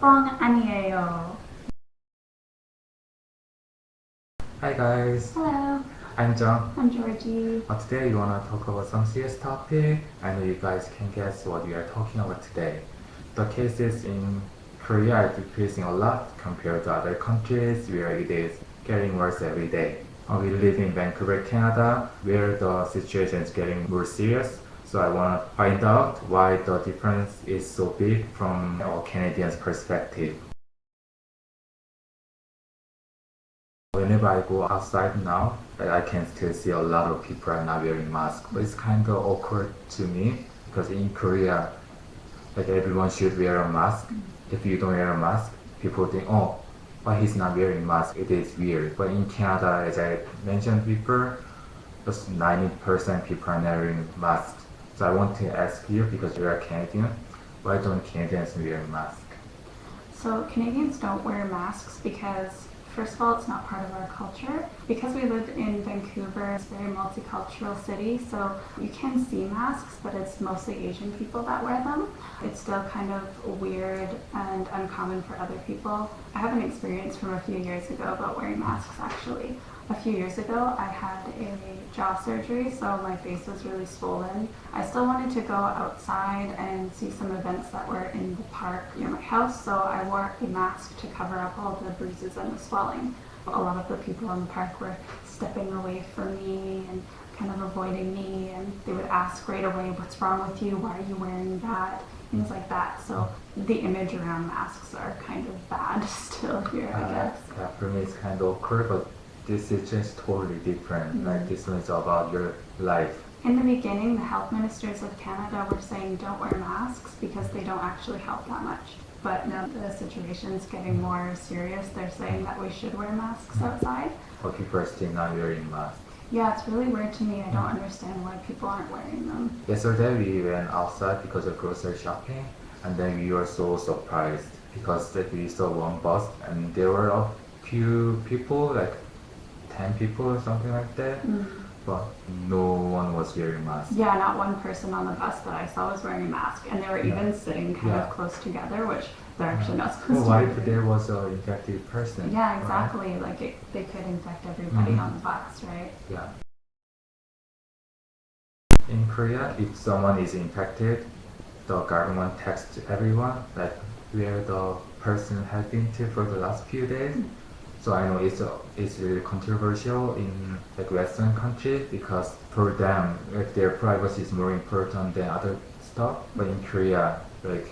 뻥 아니에요. Hi guys, Hello, I'm John. I'm Georgie. Today we want to talk about some serious topic. I know you guys can guess what we are talking about today. The cases in Korea are decreasing a lot compared to other countries where it is getting worse every day. We live in Vancouver, Canada, where the situation is getting more serious. So I want to find out why the difference is so big from a Canadian's perspective. Whenever I go outside now, I can still see a lot of people are not wearing masks. But it's kind of awkward to me because in Korea, like everyone should wear a mask. If you don't wear a mask, people think, oh, why he's not wearing a mask? It is weird. But in Canada, as I mentioned before, just 90% people are not wearing masks. So I want to ask you, because you're a Canadian, why don't Canadians wear masks? So Canadians don't wear masks because, first of all, it's not part of our culture. Because we live in Vancouver, it's a very multicultural city, so you can see masks, but it's mostly Asian people that wear them. It's still kind of weird and uncommon for other people. I have an experience from a few years ago about wearing masks, actually. A few years ago, I had a jaw surgery, so my face was really swollen. I still wanted to go outside and see some events that were in the park near my house, so I wore a mask to cover up all the bruises and the swelling. A lot of the people in the park were stepping away from me and kind of avoiding me, and they would ask right away, what's wrong with you? Why are you wearing that? Things like that. So the image around masks are kind of bad still here, I guess. Yeah, for me it's kind of awkward, but this is just totally different. Like this one is about your life. In the beginning, the health ministers of Canada were saying don't wear masks because they don't actually help that much. But now the situation's getting more serious. They're saying that we should wear masks outside. But people are still not wearing masks. Yeah, it's really weird to me. I don't understand why people aren't wearing them. Yesterday we went outside because of grocery shopping, and then we were so surprised because we saw one bus and there were a few people, like 10 people or something like that, but no one was wearing masks. Yeah, not one person on the bus that I saw was wearing a mask, and they were even sitting kind of close together, which they're actually not supposed to. What if there was an infected person? Yeah, exactly. Right? Like they could infect everybody on the bus, right? Yeah. In Korea, if someone is infected, the government texts everyone like where the person had been to for the last few days. So I know it's really controversial in like Western countries because for them like their privacy is more important than other stuff. But in Korea, like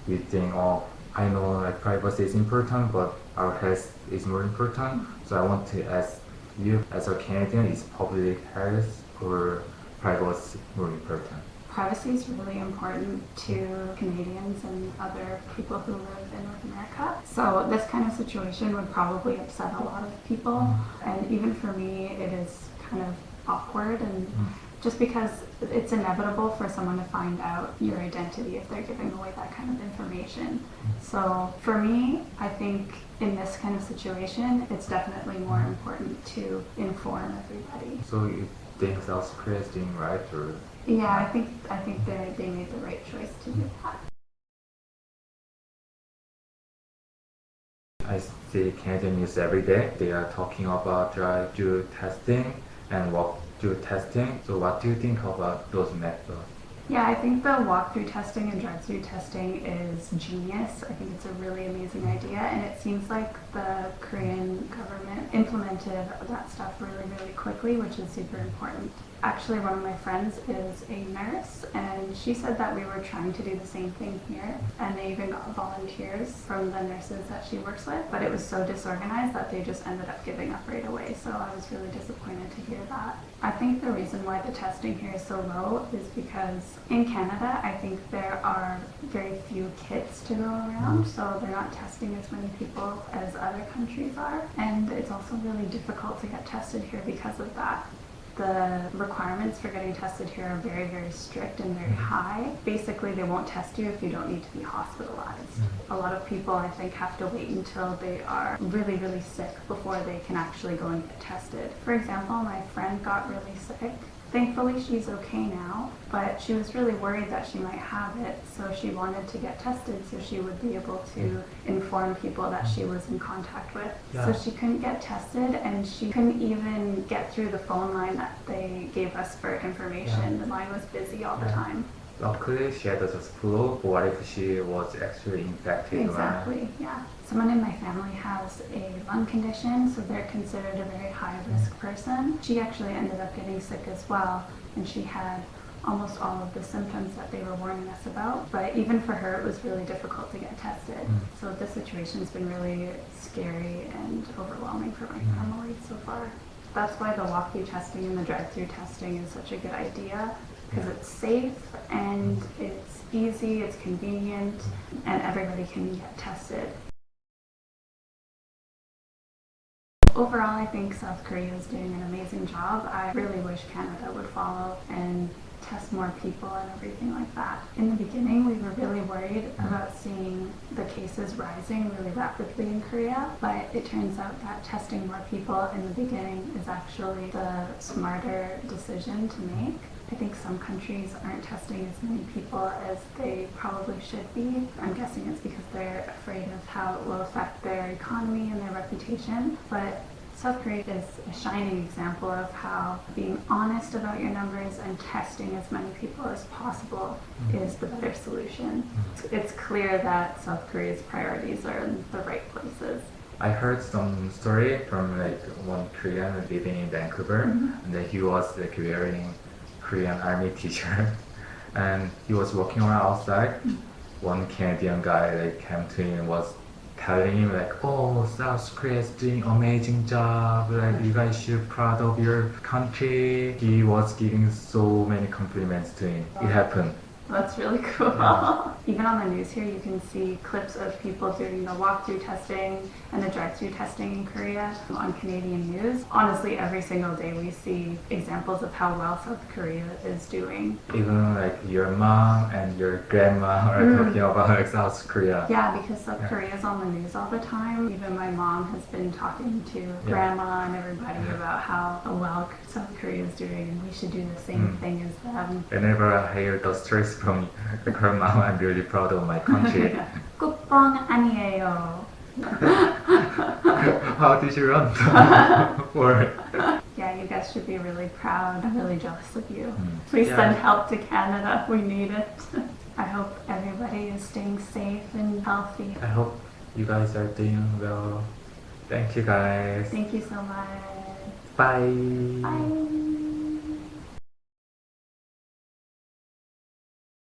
we think, oh, I know like privacy is important, but our health is more important. So I want to ask you, as a Canadian, is public health or privacy more important? Privacy is really important to Canadians and other people who live in North America. So this kind of situation would probably upset a lot of people. And even for me, it is kind of awkward, and just because it's inevitable for someone to find out your identity if they're giving away that kind of information. So for me, I think in this kind of situation, it's definitely more important to inform everybody. So you think South Korea is doing right, or? Yeah, I think they made the right choice to do that. I see Canadian news every day. They are talking about drive-through testing and walk-through testing. So what do you think about those methods? Yeah, I think the walk-through testing and drive-through testing is genius. I think it's a really amazing idea, and it seems like the Korean government implemented that stuff really, really quickly, which is super important. Actually, one of my friends is a nurse, and she said that we were trying to do the same thing here, and they even got volunteers from the nurses that she works with, but it was so disorganized that they just ended up giving up right away, so I was really disappointed to hear that. I think the reason why the testing here is so low is because in Canada, I think there are very few kits to go around, so they're not testing as many people as other countries are, and it's also really difficult to get tested here because of that. The requirements for getting tested here are very, very strict and very high. Basically, they won't test you if you don't need to be hospitalized. A lot of people, I think, have to wait until they are really, really sick before they can actually go and get tested. For example, my friend got really sick Thankfully, she's okay now, but she was really worried that she might have it, so she wanted to get tested so she would be able to inform people that she was in contact with. Yeah. So she couldn't get tested, and she couldn't even get through the phone line that they gave us for information. The line was busy all the time. Luckily, she had just flu. But what if she was actually infected? Exactly, yeah. Someone in my family has a lung condition, so they're considered a very high-risk person. She actually ended up getting sick as well, and she had almost all of the symptoms that they were warning us about. But even for her, it was really difficult to get tested. So this situation's been really scary and overwhelming for my family so far. That's why the walk-through testing and the drive-through testing is such a good idea, because it's safe and it's easy, it's convenient, and everybody can get tested. Overall, I think South Korea is doing an amazing job. I really wish Canada would follow and test more people and everything like that. In the beginning, we were really worried about seeing the cases rising really rapidly in Korea, but it turns out that testing more people in the beginning is actually the smarter decision to make. I think some countries aren't testing as many people as they probably should be. I'm guessing it's because they're afraid of how it will affect their economy and their reputation. But South Korea is a shining example of how being honest about your numbers and testing as many people as possible is the better solution. It's clear that South Korea's priorities are in the right places. I heard some story from like one Korean living in Vancouver, and that he was like wearing Korean army t-shirt, and he was walking around outside. One Canadian guy like came to him and was telling him like, "Oh, South Korea is doing amazing job. Like you guys should proud of your country." He was giving so many compliments to him. It happened. That's really cool. Yeah. Even on the news here, you can see clips of people doing the walk-through testing and the drive-through testing in Korea on Canadian news. Honestly, every single day we see examples of how well South Korea is doing. Even like your mom and your grandma are talking about like South Korea. Yeah, because South Korea is on the news all the time. Even my mom has been talking to grandma and everybody about how well South Korea is doing, and we should do the same thing as them. Whenever I hear those stories from her mom, I'm really proud of my country. 국뽕 아니에요. How did you run? Or Yeah, you guys should be really proud. I'm really jealous of you. Please Yeah. send help to Canada. We need it. I hope everybody is staying safe and healthy. I hope you guys are doing well. Thank you guys. Thank you so much. Bye. Bye.